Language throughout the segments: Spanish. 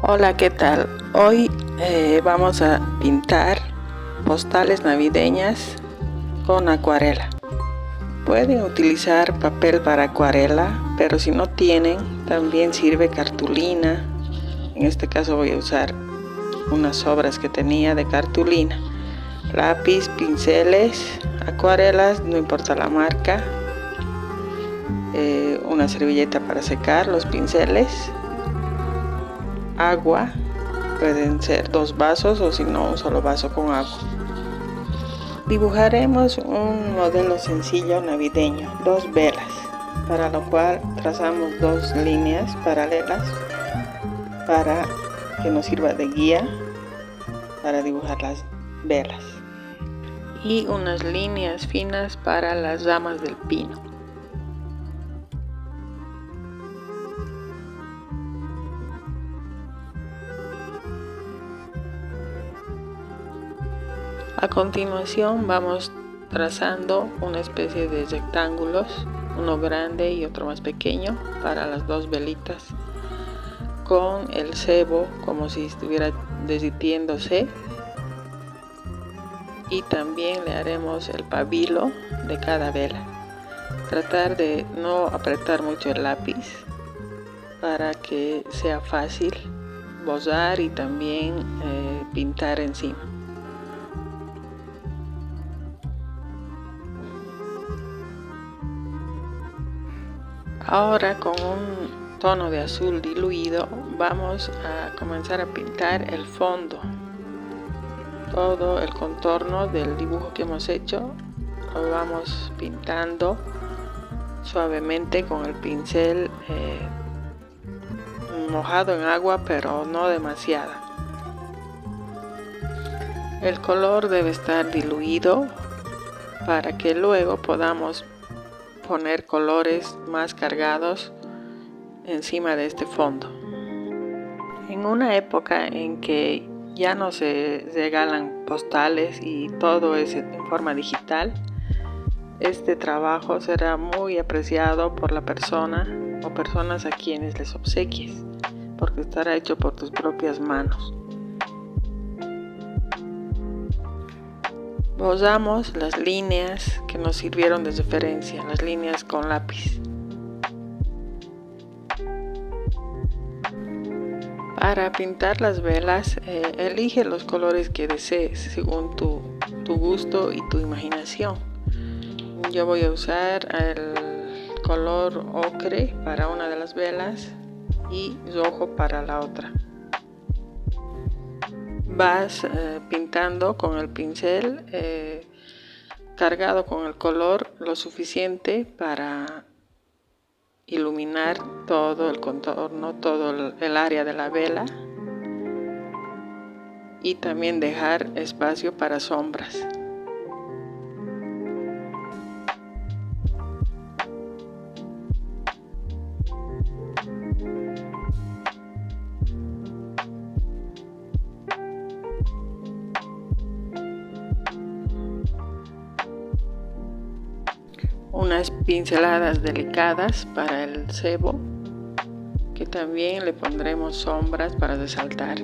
Hola, ¿qué tal? Hoy vamos a pintar postales navideñas con acuarela. Pueden utilizar papel para acuarela, pero si no tienen, también sirve cartulina. En este caso voy a usar unas sobras que tenía de cartulina. Lápiz, pinceles, acuarelas, no importa la marca. Una servilleta para secar los pinceles. Agua. Pueden ser 2 vasos o si no un solo vaso con agua. Dibujaremos un modelo sencillo navideño, 2 velas, para lo cual trazamos 2 líneas paralelas para que nos sirva de guía para dibujar las velas y unas líneas finas para las ramas del pino. A continuación vamos trazando una especie de rectángulos, uno grande y otro más pequeño para las 2 velitas, con el cebo como si estuviera derritiéndose, y también le haremos el pabilo de cada vela. Tratar de no apretar mucho el lápiz para que sea fácil borrar y también pintar encima. Ahora con un tono de azul diluido vamos a comenzar a pintar el fondo. Todo el contorno del dibujo que hemos hecho lo vamos pintando suavemente con el pincel mojado en agua, pero no demasiada. El color debe estar diluido para que luego podamos poner colores más cargados encima de este fondo. En una época en que ya no se regalan postales y todo es en forma digital, este trabajo será muy apreciado por la persona o personas a quienes les obsequies, porque estará hecho por tus propias manos. Borramos las líneas que nos sirvieron de referencia, las líneas con lápiz. Para pintar las velas, elige los colores que desees según tu gusto y tu imaginación. Yo voy a usar el color ocre para una de las velas y rojo para la otra. Vas pintando con el pincel cargado con el color lo suficiente para iluminar todo el contorno, todo el área de la vela, y también dejar espacio para sombras. Unas pinceladas delicadas para el cebo, que también le pondremos sombras para resaltar.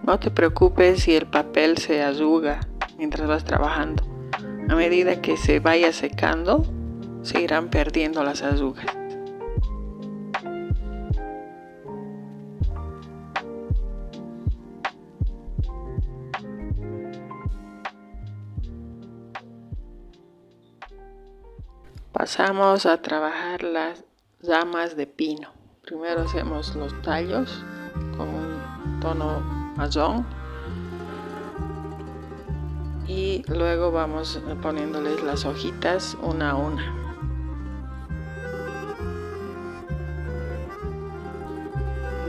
No te preocupes si el papel se arruga mientras vas trabajando. A medida que se vaya secando, se irán perdiendo las arrugas. Pasamos a trabajar las ramas de pino. Primero hacemos los tallos con un tono marrón y luego vamos poniéndoles las hojitas una a una.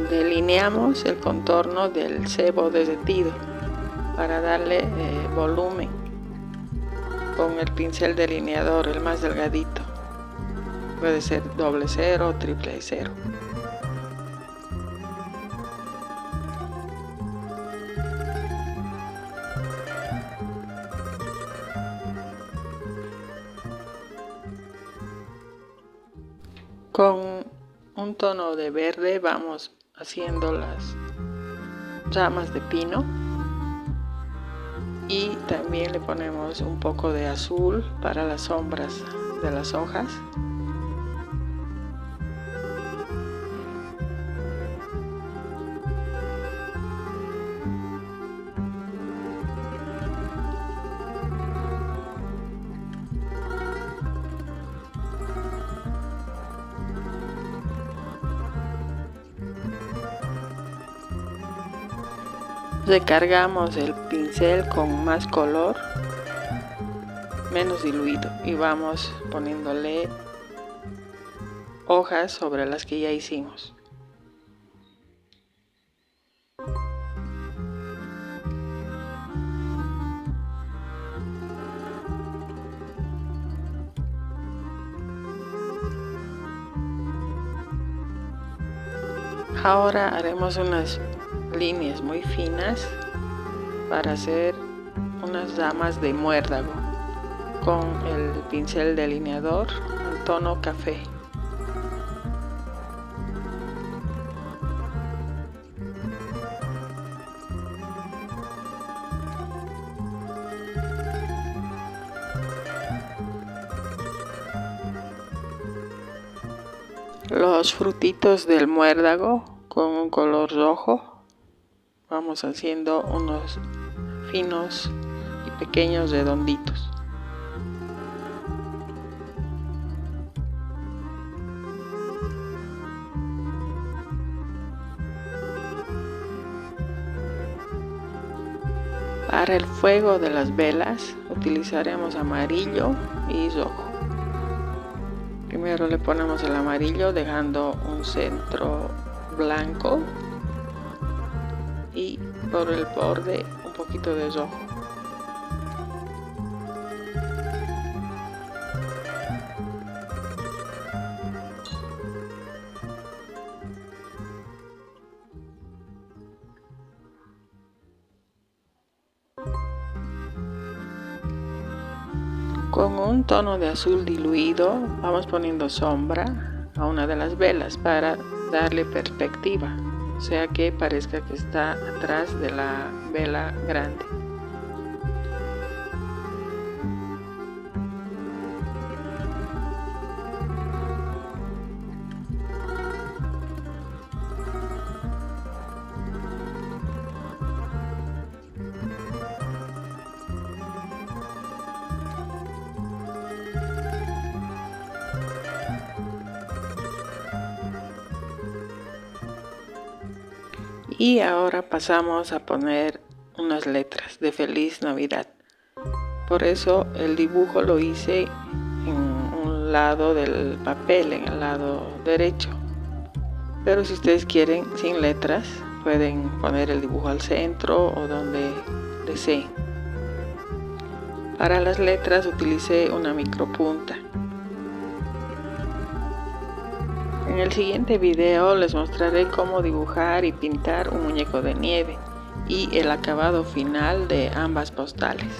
Delineamos el contorno del cebo derretido para darle volumen con el pincel delineador, el más delgadito. Puede ser 00 o 000. Con un tono de verde vamos a haciendo las ramas de pino, y también le ponemos un poco de azul para las sombras de las hojas. Recargamos el pincel con más color, menos diluido, y vamos poniéndole hojas sobre las que ya hicimos. Ahora haremos unas líneas muy finas para hacer unas ramas de muérdago con el pincel delineador en tono café. Los frutitos del muérdago con un color rojo, vamos haciendo unos finos y pequeños redonditos. Para el fuego de las velas utilizaremos amarillo y rojo. Primero le ponemos el amarillo dejando un centro blanco y por el borde un poquito de rojo. Con un tono de azul diluido vamos poniendo sombra a una de las velas para darle perspectiva, o sea que parezca que está atrás de la vela grande. Y ahora pasamos a poner unas letras de Feliz Navidad. Por eso el dibujo lo hice en un lado del papel, en el lado derecho. Pero si ustedes quieren sin letras, pueden poner el dibujo al centro o donde deseen. Para las letras utilicé una micropunta. En el siguiente video les mostraré cómo dibujar y pintar un muñeco de nieve y el acabado final de ambas postales.